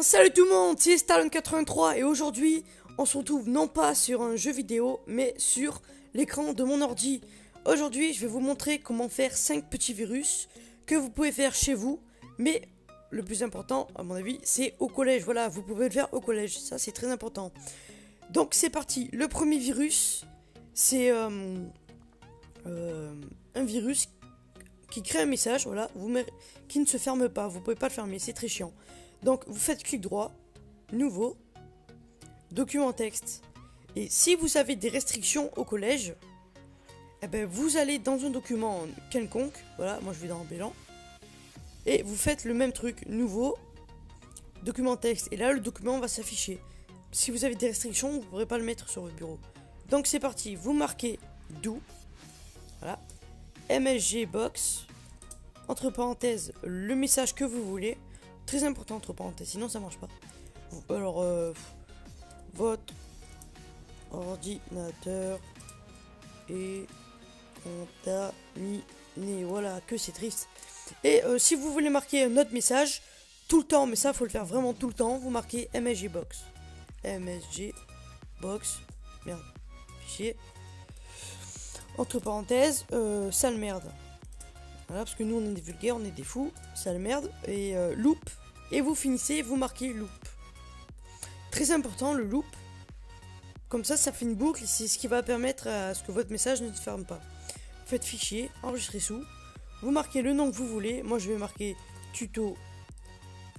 bien, salut tout le monde, c'est Stalon83 et aujourd'hui on se retrouve non pas sur un jeu vidéo mais sur l'écran de mon ordi. Aujourd'hui je vais vous montrer comment faire 5 petits virus que vous pouvez faire chez vous, mais le plus important à mon avis c'est au collège. Voilà, vous pouvez le faire au collège, ça c'est très important. Donc c'est parti, le premier virus c'est un virus qui crée un message, voilà, qui ne se ferme pas, vous pouvez pas le fermer, c'est très chiant. Donc vous faites clic droit, nouveau, document texte. Et si vous avez des restrictions au collège, eh ben vous allez dans un document quelconque, voilà, moi je vais dans Bélan, et vous faites le même truc, nouveau, document texte. Et là le document va s'afficher. Si vous avez des restrictions, vous ne pourrez pas le mettre sur votre bureau. Donc c'est parti, vous marquez do, voilà, MSG box, entre parenthèses le message que vous voulez. Très important entre parenthèses, sinon ça marche pas. Alors, votre ordinateur est contaminé. Voilà, que c'est triste. Et si vous voulez marquer un autre message, tout le temps, mais ça faut le faire vraiment tout le temps, vous marquez MSG box. MSG box. Merde. Fichier. Entre parenthèses, sale merde. Voilà, parce que nous on est des vulgaires, on est des fous, sale merde, et loop, et vous finissez, vous marquez loop. Très important le loop, comme ça fait une boucle, et c'est ce qui va permettre à ce que votre message ne se ferme pas. Faites fichier, enregistrez sous, vous marquez le nom que vous voulez, moi je vais marquer tuto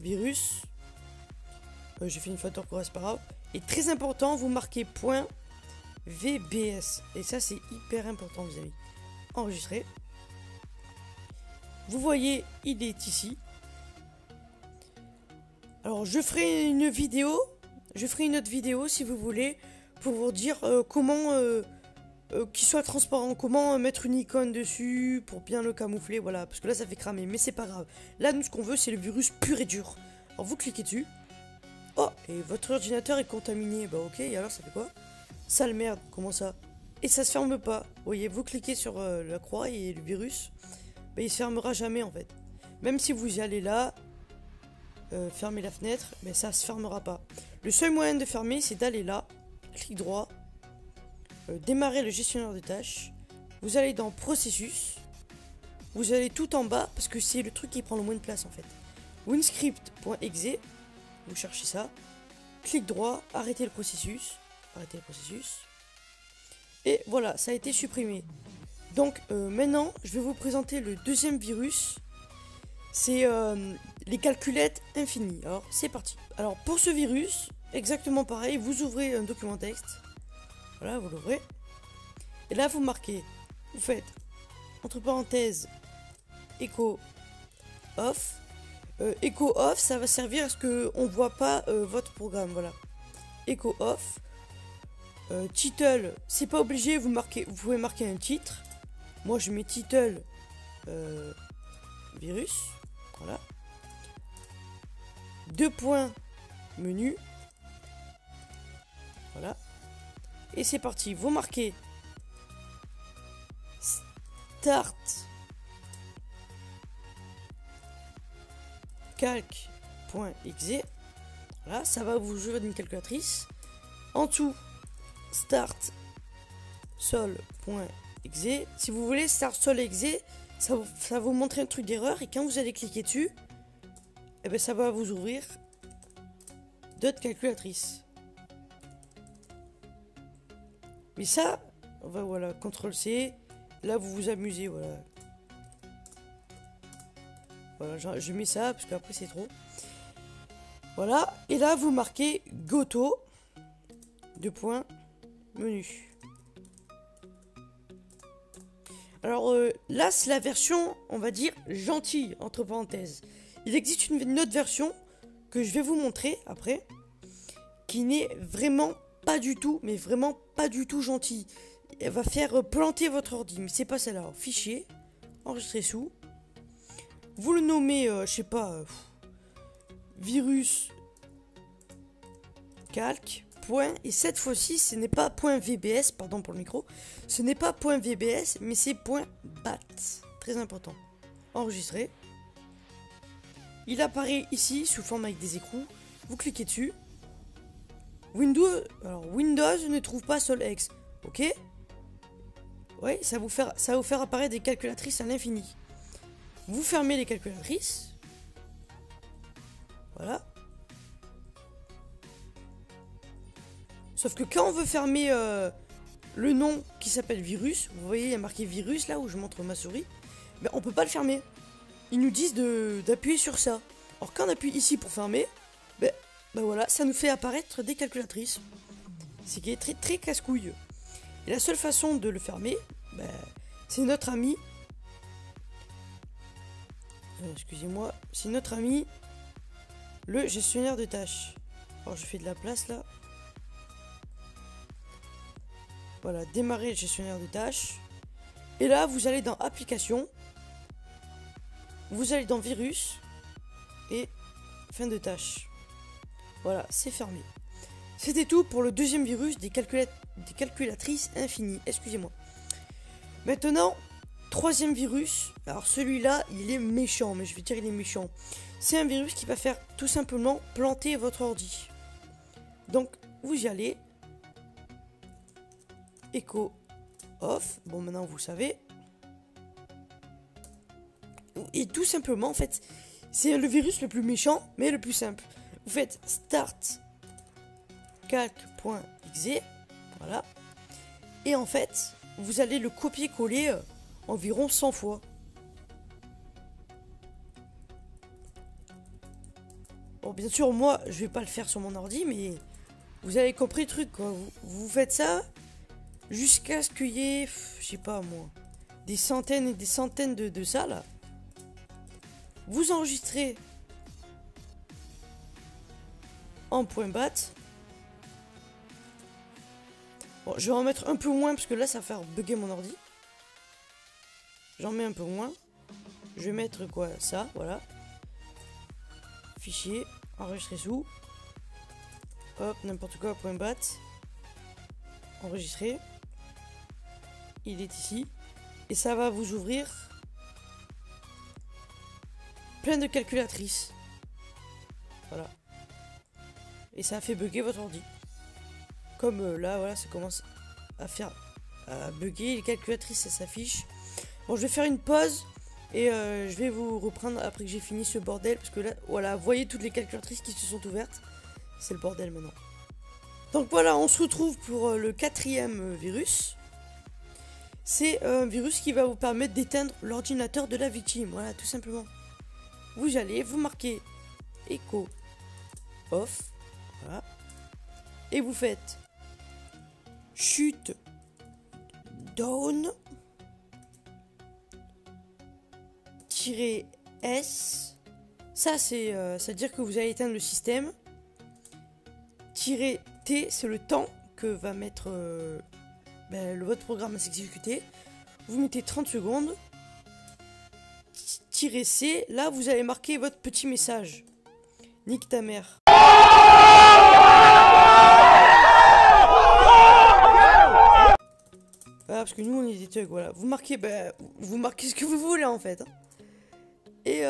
virus, j'ai fait une faute d'orthographe, c'est pas grave, et très important, vous marquez point VBS, et ça c'est hyper important les amis. Enregistrez. Vous voyez, il est ici. Alors, je ferai une autre vidéo si vous voulez, pour vous dire comment qu'il soit transparent, comment mettre une icône dessus pour bien le camoufler, voilà, parce que là ça fait cramer, mais c'est pas grave. Là, nous, ce qu'on veut, c'est le virus pur et dur. Alors, vous cliquez dessus. Oh, et votre ordinateur est contaminé. Bah, ok, et alors ça fait quoi? Sale merde, comment ça? Et ça se ferme pas. Vous voyez, vous cliquez sur la croix et le virus. Bah, il se fermera jamais en fait. Même si vous y allez là, fermez la fenêtre, mais ça se fermera pas. Le seul moyen de fermer, c'est d'aller là, clic droit, démarrer le gestionnaire de tâches. Vous allez dans processus, vous allez tout en bas parce que c'est le truc qui prend le moins de place en fait. Winscript.exe, vous cherchez ça, clic droit, arrêtez le processus, et voilà, ça a été supprimé. Donc maintenant, je vais vous présenter le deuxième virus. C'est les calculettes infinies. Alors, c'est parti. Alors, pour ce virus, exactement pareil, vous ouvrez un document texte. Voilà, vous l'ouvrez. Et là, vous marquez, vous faites, entre parenthèses, echo off. Echo off, ça va servir à ce qu'on ne voit pas votre programme. Voilà. Echo off. Title, c'est pas obligé, vous pouvez marquer un titre. Moi je mets title virus, voilà. 2 points menu, voilà. Et c'est parti, vous marquez start calc.exe, voilà, ça va vous jouer d'une calculatrice. En dessous, start sol.exe. Si vous voulez start sol.exe, ça va vous montrer un truc d'erreur, et quand vous allez cliquer dessus, eh ben ça va vous ouvrir d'autres calculatrices. Mais ça, voilà, CTRL C, là vous vous amusez, voilà. Voilà, je mets ça parce qu'après c'est trop. Voilà, et là vous marquez Goto, 2 points, menu. Alors là c'est la version, on va dire, gentille, entre parenthèses. Il existe une autre version que je vais vous montrer après, qui n'est vraiment pas du tout, mais vraiment pas du tout gentille. Elle va faire planter votre ordi, mais c'est pas celle-là. Fichier, enregistrer sous. Vous le nommez, je sais pas, virus calc. Point, et cette fois-ci ce n'est pas point .vbs, pardon pour le micro, ce n'est pas point .vbs mais c'est point .bat, très important. Enregistrer. Il apparaît ici sous forme avec des écrous. vous cliquez dessus. Windows ne trouve pas SolEx. Ok. Ouais, ça va vous faire apparaître des calculatrices à l'infini. Vous fermez les calculatrices. Voilà. Sauf que quand on veut fermer le nom qui s'appelle virus, vous voyez, il y a marqué virus là où je montre ma souris, ben, on peut pas le fermer. Ils nous disent d'appuyer sur ça. Alors quand on appuie ici pour fermer, ben voilà, ça nous fait apparaître des calculatrices. C'est qui est très très casse-couille. Et la seule façon de le fermer, ben, c'est notre ami. Excusez-moi, c'est notre ami le gestionnaire de tâches. Alors je fais de la place là. Voilà, démarrer le gestionnaire de tâches. Et là, vous allez dans application. Vous allez dans virus. Et fin de tâche. Voilà, c'est fermé. C'était tout pour le deuxième virus des calculatrices infinies. Excusez-moi. Maintenant, troisième virus. Alors celui-là, il est méchant. Mais je vais dire il est méchant. C'est un virus qui va faire tout simplement planter votre ordi. Donc, vous y allez. Echo off. Bon, maintenant vous savez. Et tout simplement, en fait, c'est le virus le plus méchant, mais le plus simple. Vous faites start calc.exe. Voilà. Et en fait, vous allez le copier-coller environ 100 fois. Bon, bien sûr, moi, je vais pas le faire sur mon ordi, mais vous avez compris le truc, quoi. Vous faites ça jusqu'à ce qu'il y ait, je sais pas moi, des centaines et des centaines de ça, là. Vous enregistrez en .bat. Bon, je vais en mettre un peu moins, parce que là, ça va faire bugger mon ordi. J'en mets un peu moins. Je vais mettre quoi? Ça, voilà. Fichier, enregistrer sous. Hop, n'importe quoi, .bat. Enregistrer. Il est ici. Et ça va vous ouvrir plein de calculatrices. Voilà. Et ça a fait bugger votre ordi. Comme là, voilà, ça commence à bugger. Les calculatrices, ça s'affiche. Bon, je vais faire une pause. Et je vais vous reprendre après que j'ai fini ce bordel. Parce que là, voilà, vous voyez toutes les calculatrices qui se sont ouvertes. C'est le bordel maintenant. Donc voilà, on se retrouve pour le quatrième virus. C'est un virus qui va vous permettre d'éteindre l'ordinateur de la victime. Voilà, tout simplement. Vous allez, vous marquez Echo Off. Voilà. Et vous faites Shut Down -S. Ça, c'est-à-dire que vous allez éteindre le système. -T, c'est le temps que va mettre votre programme à s'exécuter. Vous mettez 30 secondes. -C, là vous allez marquer votre petit message. Nique ta mère. Voilà, parce que nous on est des thugs, voilà. Vous marquez ce que vous voulez en fait. Et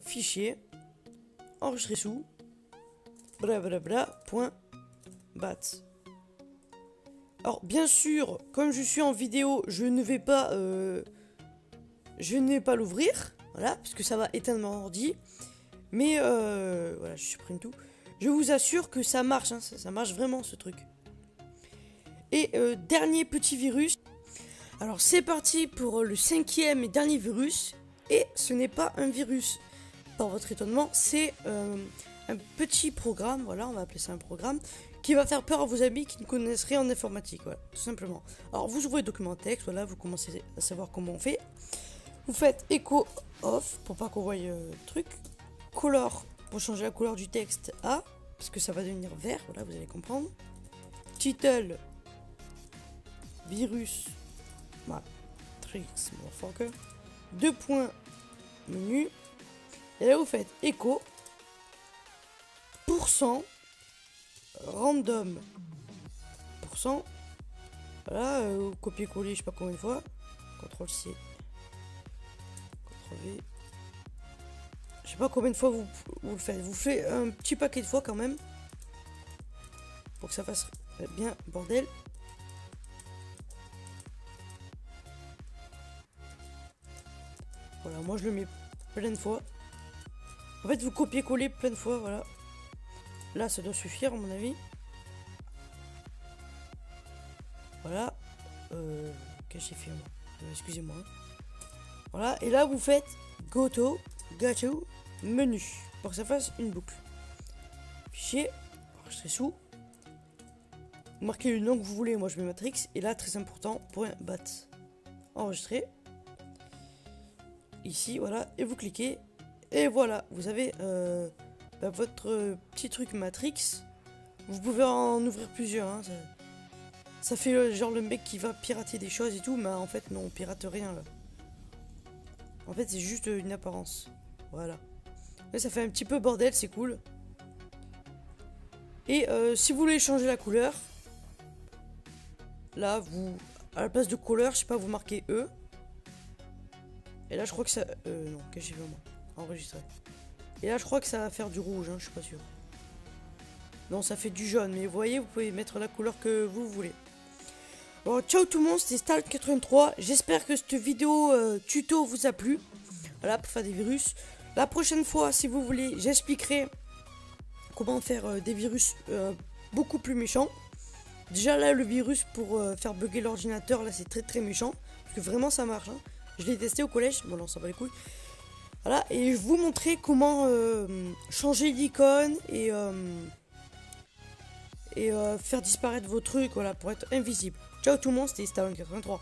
fichier, enregistrer sous, blablabla.bat. Alors bien sûr, comme je suis en vidéo, je ne vais pas l'ouvrir, voilà, parce que ça va éteindre mon ordi. Mais voilà, je supprime tout. Je vous assure que ça marche, hein, ça marche vraiment ce truc. Et dernier petit virus. Alors c'est parti pour le cinquième et dernier virus. Et ce n'est pas un virus, par votre étonnement, c'est un petit programme, voilà, on va appeler ça un programme, qui va faire peur à vos amis qui ne connaissent rien en informatique, voilà, tout simplement. Alors vous ouvrez le document texte, voilà, vous commencez à savoir comment on fait. Vous faites Echo Off, pour pas qu'on voie le truc. Color, pour changer la couleur du texte à, parce que ça va devenir vert, voilà, vous allez comprendre. Title, virus, matrix, motherfucker. 2 points, menu. Et là vous faites Echo, %, random, %. Voilà, copier-coller, je sais pas combien de fois. CTRL C, CTRL V. Je sais pas combien de fois vous le faites. Vous le faites un petit paquet de fois quand même. Pour que ça fasse bien bordel. Voilà, moi je le mets plein de fois. En fait, vous copiez-coller plein de fois, voilà. Là, ça doit suffire à mon avis. Voilà. Qu'est-ce que j'ai fait moi excusez-moi. Voilà, et là vous faites Goto, menu. Pour que ça fasse une boucle. Fichier, enregistrer sous. Vous marquez le nom que vous voulez, moi je mets matrix. Et là, très important, .bat. Enregistrer. Ici, voilà, et vous cliquez. Et voilà, vous avez votre petit truc matrix. Vous pouvez en ouvrir plusieurs, hein, ça fait genre le mec qui va pirater des choses et tout, mais en fait non, on pirate rien là. En fait c'est juste une apparence. Voilà. Là ça fait un petit peu bordel, c'est cool. Et si vous voulez changer la couleur, là vous, à la place de couleur, je sais pas, vous marquez E. Et là je crois que ça... non, qu'est-ce que j'ai fait moi? Enregistrer. Et là je crois que ça va faire du rouge, hein, je suis pas sûr. Non, ça fait du jaune, mais vous voyez, vous pouvez mettre la couleur que vous voulez. Bon, ciao tout le monde, c'était Stal83. J'espère que cette vidéo tuto vous a plu. Voilà, pour faire des virus. La prochaine fois, si vous voulez, j'expliquerai comment faire des virus beaucoup plus méchants. Déjà là, le virus pour faire bugger l'ordinateur, là, c'est très très méchant. Parce que vraiment, ça marche. Hein. Je l'ai testé au collège. Bon, non, ça va les couilles. Voilà, et je vous montrer comment changer l'icône et faire disparaître vos trucs, voilà, pour être invisible. Ciao tout le monde, c'était Stalon83.